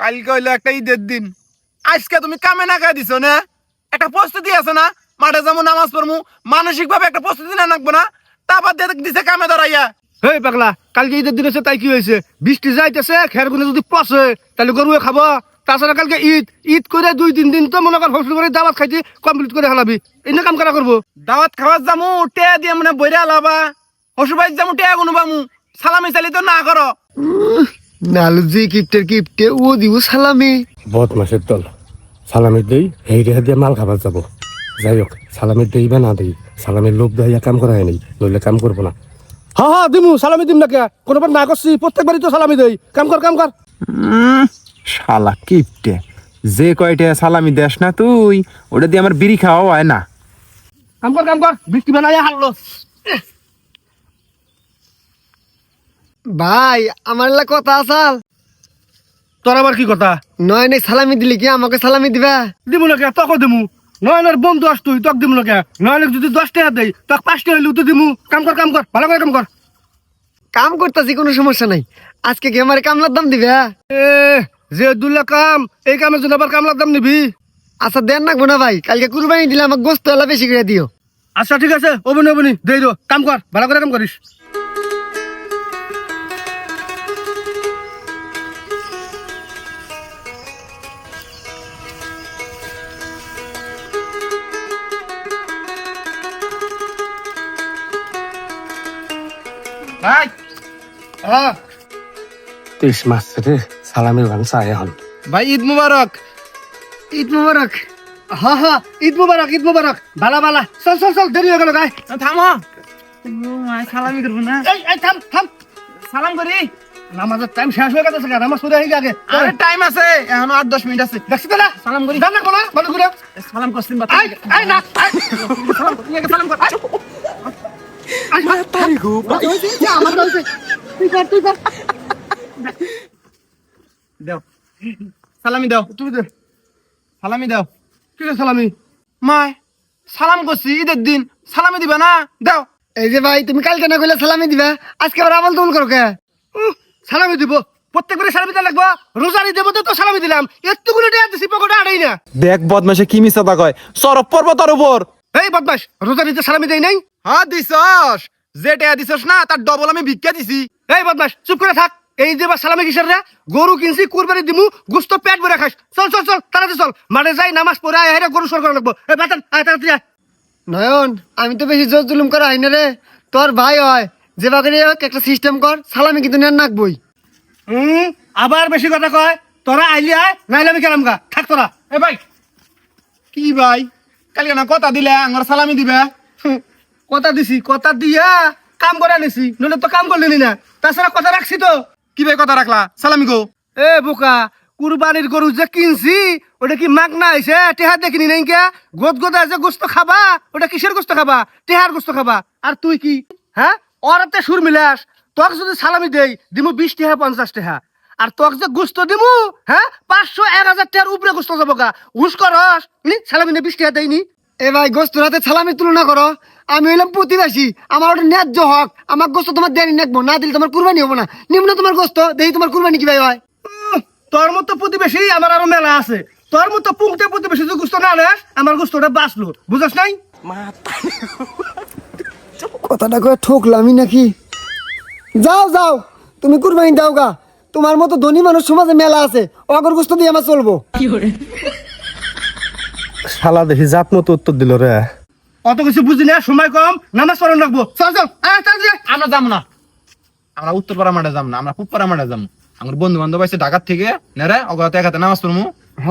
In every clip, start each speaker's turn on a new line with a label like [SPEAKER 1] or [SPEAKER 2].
[SPEAKER 1] কালকে হইলো একটা ঈদের দিন, আজকে তুমি কামে নাকা দিছো না? একটা প্রস্তুতি আছে না? মাঠে যাবো, নামাজ পড়মু, মানসিক ভাবে একটা প্রস্তুতি না রাখবো না? তারপর দিছে কামে দাঁড়াইয়া।
[SPEAKER 2] হেই পাগলা, কালকে ঈদের দিন আছে, তাই কি হয়েছে? বৃষ্টি যাইতেছে, খেরগুলো যদি পচে তাহলে গরুয়ে খাবো। তাছাড়া কালকে ঈদ, ঈদ করে 2-3 দিন তো মনে কর হোস্টেল করে দাওয়াত খাইতে কমপ্লিট করে হালাবি। এনে কাম করা করবো।
[SPEAKER 1] দাওয়াত খাওয়ার যামু, টেয়া দিয়ে মানে বইরা লাবা, হসুবাই যামু, টেয়া গুনো বামু, সালামি চালি তো না করো।
[SPEAKER 3] নালু যে কিপটে ও দিব সালামি।
[SPEAKER 2] বদমাসের দল, সালামি দেই এই রেহা দিয়ে মাল খাবার যাবো। যাই হোক, সালামি দেই বা না দেই, সালামির লোভ দেয়া কাম করা হয়নি, নইলে কাম করবো না। হ্যাঁ দিমু, সালামি দিম না কে? কোনোবার না করছি, প্রত্যেকবারই তো সালামি দেই। কাম কর।
[SPEAKER 1] শালা কিপটে, যে কয়টা সালামি দেশ না তুই, ওটা দিয়ে আমার বিড়ি খাওয়া হয় না।
[SPEAKER 2] কাম কর, বৃষ্টি বানাইয়া হারলো।
[SPEAKER 3] ভাই আমার লা কথা আসাল।
[SPEAKER 2] তোর আবার কি কথা?
[SPEAKER 3] নয় নাই সালামি দিলি কি আমাকে সালামি দিবা?
[SPEAKER 2] দিমু না কে? তোকে দিমু। নয়নের বন্ধু আস তুই, তোকে দিমু না কে? নয়নের যদি 10 টাকা দেই, তোকে 5 টাকা হইলেও তো দিমু। কাম কর, ভালো করে কাম কর।
[SPEAKER 3] কাম করতেছি, কোনো সমস্যা নাই। আজকে কি আমার কামলার দাম দিবা?
[SPEAKER 2] এ যে দুল্লা কাম, এই কামের জন্য আবার কামলার দাম নিবি?
[SPEAKER 3] আচ্ছা দেন না গোনা ভাই, কালকে কুরবানি দিলে আমাকে গোস্ত এলা বেশি করে দিও।
[SPEAKER 2] আচ্ছা ঠিক আছে, অবনি দেই দো। কাম কর, ভালো করে কাম করিস।
[SPEAKER 1] ভাই
[SPEAKER 2] হ্যাঁ 23 মাস রে, সালামের ভাঙসা এখন।
[SPEAKER 1] ভাই, ঈদ মুবারক।
[SPEAKER 3] ঈদ মোবারক।
[SPEAKER 2] হ্যাঁ ঈদ মুবারক। বালা চল দেরি হয়ে গেল গায়।
[SPEAKER 1] থামো, সালামি করবো না?
[SPEAKER 2] এই থাম।
[SPEAKER 1] সালাম করি।
[SPEAKER 2] নামাজের টাইম শেষ হয়ে গেছে, নামাজ পড়ে আগে আগে।
[SPEAKER 1] আরে টাইম আছে, এখনো 8-10 মিনিট আছে।
[SPEAKER 2] দেখছি তো না?
[SPEAKER 1] সালাম করি।
[SPEAKER 2] জান না কোনা ভালো করে।
[SPEAKER 1] সালাম করছিস বা
[SPEAKER 2] আই না
[SPEAKER 1] সালাম কর, তুই আগে সালাম কর।
[SPEAKER 3] আমার বলছে তুই কর।
[SPEAKER 1] দাও সালামি, দাও
[SPEAKER 2] তুই দে।
[SPEAKER 1] সালামি, দাও।
[SPEAKER 2] কি রে সালামি?
[SPEAKER 1] মাই সালাম করছি, ঈদের দিন সালামি দিবা না? দাও।
[SPEAKER 3] এই যে ভাই, তুমি কালকে না কইলে সালামি দিবা, আজকে আবার আমল তুমল করো কে?
[SPEAKER 2] সালামি দিব, প্রত্যেকবারে সালামি দিতে লাগবো। রোজারি দেবো তো সালামি দিলাম, একটুগুলো টাকা দিছি, পকেটে আড়াই না।
[SPEAKER 1] দেখ বদমাশে কি মিছাতা কয়, সরব পর্ব তোর উপর।
[SPEAKER 2] এই বদমাস, রোজারিতে সালামি দেই নাই?
[SPEAKER 1] হ্যাঁ দিছস, যে টাকা দিছস না তার ডবল আমি ভিক্ষা দিছি।
[SPEAKER 2] এই বদমাস চুপ করে থাক। এই যে বা সালামি কিসের রে? গরু কিনছি, কুরবানি দিমু, গুস্ত পেট ভরে খাস। চল তাড়াতাড়ি চল, মাঠে যাই, নামাজ পড়ে আয়, গরু সর করা লাগবো। এই বেতন আয়, তাড়াতাড়ি আয়।
[SPEAKER 3] নয়ন, আমি তো বেশি জোর জুলুম করা হয় না রে। তোর ভাই হয় যে বাগানে একটা সিস্টেম কর, সালামি কিন্তু নেন নাকবই।
[SPEAKER 2] আবার বেশি কথা কয়। তোরা আইলি আয়, নাইলে আমি গেলাম গা। থাক তোরা।
[SPEAKER 1] এ ভাই, কি ভাই, কালকে না কথা দিলে আমার সালামি দিবে।
[SPEAKER 2] কথা দিছি, কথা দিয়া কাম করে আনিছি, নইলে তো কাম করলেনি না। তাছাড়া কথা রাখছি তো।
[SPEAKER 1] কি ভাই কথা রাখলা? সালামি গো।
[SPEAKER 2] এ বোকা, কুরবানির গরু যে কিনছি ওটা কি মাগনা হয়েছে? টেহার দেখিনি নাই কে? গোদ আছে গোস্ত খাবা, ওটা কিসের গোস্ত খাবা? টেহার গোস্ত খাবা। আর তুই কি হ্যাঁ ওরাতে সুর মিলাস? তোকে যদি সালামি দেই দিমু 20 টাকা 50 টাকা, আর তোকে যে গোস্ত দিমু হ্যাঁ 500-1000 টাকার উপরে গোস্ত যাবো গা। হুস করস নি? সালামি নে 20 টাকা দেয়নি।
[SPEAKER 3] এ ভাই, গোস্ত রাতে সালামি তুলনা করো। আমি হইলাম প্রতিবাসী, আমার ওটা ন্যায্য হক। আমার গোস্ত তোমার দেনি নাকবো, না দিলে তোমার কুরবানি হবো না। নিম্ন তোমার গোস্ত দেই, তোমার কুরবানি কি ভাই হয়?
[SPEAKER 2] তোর মতো প্রতিবেশী আমার আরো মেলা আছে। তোর মতো পুংতে প্রতিবেশী যদি গোস্ত না নেস, আমার গোস্তটা বাঁচলো, বুঝাস নাই?
[SPEAKER 3] কথাটা কয়ে ঠকলামই নাকি? যাও তুমি কুরবানি দাও গা। তোমার মতো ধনী মানুষ সমাজে মেলা আছে, অগর গোস্ত দিয়ে আমার চলবো।
[SPEAKER 2] শালা দেখি জাত মতো উত্তর দিল রে। অত কিছু বুঝি না, সময় কম, নামাজ পড়ানো রাখবো। চল
[SPEAKER 1] আমরা যাম না, আমরা উত্তরপাড়া মাঠে যাম না, আমরা পূবপাড়া মাঠে যাম। আমার বন্ধু বান্ধব আছে ঢাকার থেকে, নেরে অগতে একাতে নামাজ পড়মু।
[SPEAKER 3] হ,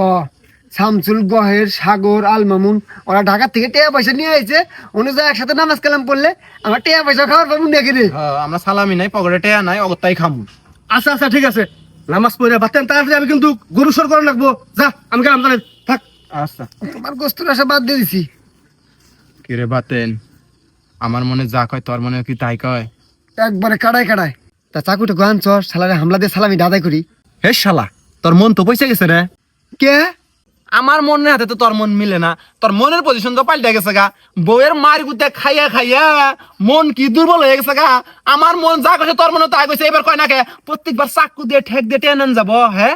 [SPEAKER 3] শামসুল, গহের, সাগর, আল মামুন ওরা ঢাকা থেকে টেয়া পয়সা নিয়ে আইছে। অনুযায়ী একসাথে নামাজ কালাম পড়লে আমার টেয়া পয়সা খাওয়ার পাবো দেখে রে।
[SPEAKER 1] আমরা সালামি নাই, পকেটে টেয়া নাই, অগতাই খামু।
[SPEAKER 2] আচ্ছা ঠিক আছে, নামাজ পড়ে বাতেন তাড়াতাড়ি। আমি কিন্তু গরু সর করা লাগবো। যা, আমি গেলাম তাহলে, থাক।
[SPEAKER 1] আচ্ছা।
[SPEAKER 3] তোমার গোস্তের আশা বাদ দিয়ে দিছি।
[SPEAKER 1] কিরে বাতেন, আমার মনে যা কয় তোর মনে কি তাই কয়?
[SPEAKER 3] একবারে কাড়ায় তা চাকুটা গান চর সালারে হামলা দিয়ে সালামি দাদাই করি।
[SPEAKER 1] হে শালা, তোর মন তো পয়সা গেছে রে।
[SPEAKER 3] কে?
[SPEAKER 1] আমার মনের হাতে তো তোর মন মিলে না, তোর মনের পজিশন তো পাল্টে গেছে গা। বউয়ের মার গুতে খাইয়া মন কি দুর্বল হয়ে গেছে গা। আমার মন যা কইছে তোর মনে তাই কইছে। এবার কয় না কে প্রত্যেকবার চাকু দিয়ে ঠেক দিয়ে টেনে যাব? হ্যাঁ,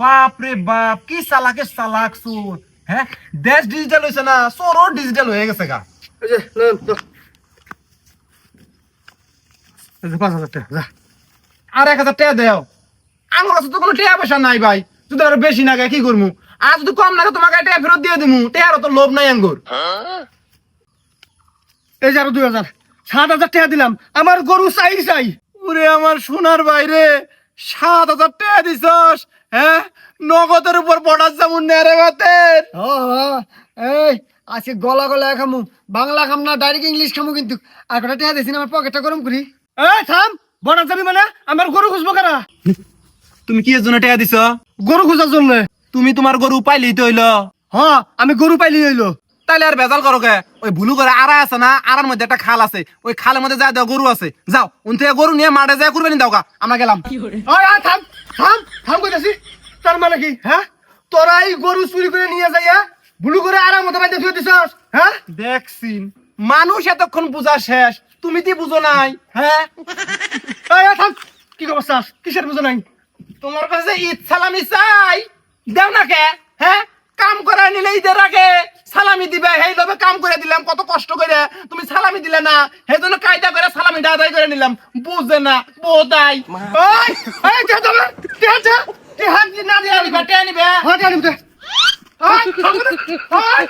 [SPEAKER 1] বাপ রে বাপ, কি চালাকে চালাক চোর। হ্যাঁ, দেশ ডিজিটাল হয়েছে না, চোরও ডিজিটাল হয়ে গেছে গা।
[SPEAKER 2] এই যে নেন তো। এই যে 5,000 টাকা যা।
[SPEAKER 1] আর 1,000 টাকা দেও। আমার কাছে তো কোনো টাকা পয়সা নাই ভাই, যদি আরো বেশি না কি করবো। আর যদি কম লাগে তোমাকে টাকা ফেরত দিয়ে দিমু, টাকারও তো লোভ নাই আঙ্গুর।
[SPEAKER 2] এই যে আরো 2,000, 7,000 টাকা দিলাম, আমার গরু চাই চাই।
[SPEAKER 1] ওরে আমার সোনার বাইরে, 7,000 টাকা দিছস। হ্যাঁ, নগদের উপর বর্ডার যেমন নেরে বাতের।
[SPEAKER 3] এই আজকে গলা গলা খামু, বাংলা খাম না, ডাইরেক্ট ইংলিশ খামু কিন্তু। আর কটা টাকা দিছি না, আমার পকেটটা গরম করি।
[SPEAKER 2] এই থাম, বড় যাবি মানে আমার গরু খুঁজবো কারা?
[SPEAKER 1] তুমি কি এর জন্য টাকা দিছ?
[SPEAKER 2] গরু খোঁজার জন্য।
[SPEAKER 1] তুমি তোমার গরু পাইলেই তো হইলো।
[SPEAKER 2] হ্যাঁ, আমি গরু পাইলি হইলো।
[SPEAKER 1] তাইলে আর বেজাল করো কে? ওই ভুলু করে আড়া আছে না, আড়ার মধ্যে একটা খাল আছে, ওই খালের মধ্যে যা দাও গরু আছে, যাও উন থেকে গরু নিয়ে মাঠে যায় কুরবানি দাও গা, আমরা গেলাম।
[SPEAKER 2] ওই আয়, থাম থাম থাম কইতাছি। তার মানে কি? হ্যাঁ, তোরা এই গরু চুরি করে নিয়ে যাইয়া ভুলু করে আরাম মতো বাইতে থুয়ে দিছস? হ্যাঁ,
[SPEAKER 1] দেখছিন মানুষ এতক্ষণ বুঝা শেষ, তুমি কি বুঝো নাই? হ্যাঁ,
[SPEAKER 2] এই আয়, থাম। কি খবর চাস? কিসের বুঝো নাই?
[SPEAKER 1] তোমার কাছে ঈদ সালামি চাই, দেও না কে? হ্যাঁ, কাম করে নিলে ঈদের আগে সালামি দিবে, সেই লোভে কাম করে দিলাম কত কষ্ট করে, তুমি সালামি দিলে না, সেই জন্য কায়দা করে সালামিটা আদায় করে নিলাম, বুঝে না বোধাই।
[SPEAKER 2] ওই এই যা তোরা, যা কি হাত না দিয়ে
[SPEAKER 1] নিবে
[SPEAKER 2] হ্যাঁ, নিবে। ওই থাম। ওই